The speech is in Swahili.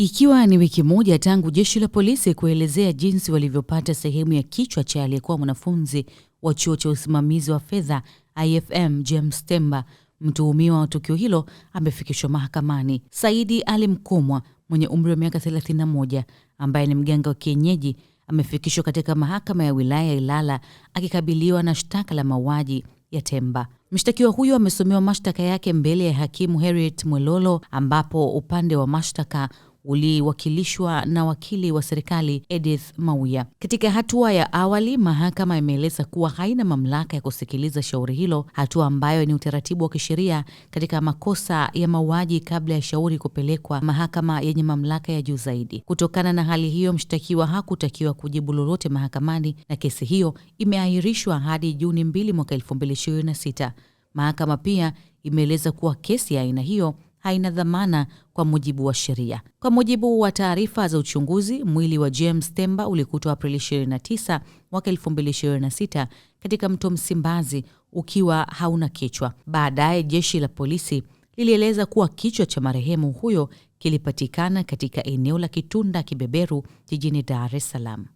Ikiwa ni wiki moja tangu jeshi la polisi kuelezea jinsi walivyopata sehemu ya kichwa cha aliyekuwa mwanafunzi wa chuo cha usimamizi wa fedha IFM James Temba, mtuhumiwa wa tukio hilo amefikishwa mahakamani. Saidi Ali Mkomwa mwenye umri wa miaka 31 ambaye ni mganga wa kienyeji amefikishwa katika mahakama ya wilaya ya Ilala akikabiliwa na shtaka la mauaji ya Temba. Mshtakiwa huyo amesomewa mashtaka yake mbele ya hakimu Harriet Mwelolo, ambapo upande wa mashtaka uliwakilishwa na wakili wa serikali Edith Mauya. Katika hatua ya awali, mahakama imeeleza kuwa haina mamlaka ya kusikiliza shauri hilo, hatua ambayo ni utaratibu wa kisheria katika makosa ya mauaji kabla ya shauri kupelekwa mahakama yenye mamlaka ya juu zaidi. Kutokana na hali hiyo, mshtakiwa hakutakiwa kujibu lolote mahakamani na kesi hiyo imeahirishwa hadi Juni 2 mwaka 2026. Mahakama pia imeeleza kuwa kesi ya aina hiyo haina dhamana kwa mujibu wa sheria. Kwa mujibu wa taarifa za uchunguzi, mwili wa James Temba ulikutwa Aprili 29 mwaka 2026 katika mto Msimbazi ukiwa hauna kichwa. Baadaye jeshi la polisi lilieleza kuwa kichwa cha marehemu huyo kilipatikana katika eneo la Kitunda Kibeberu jijini Dar es Salaam.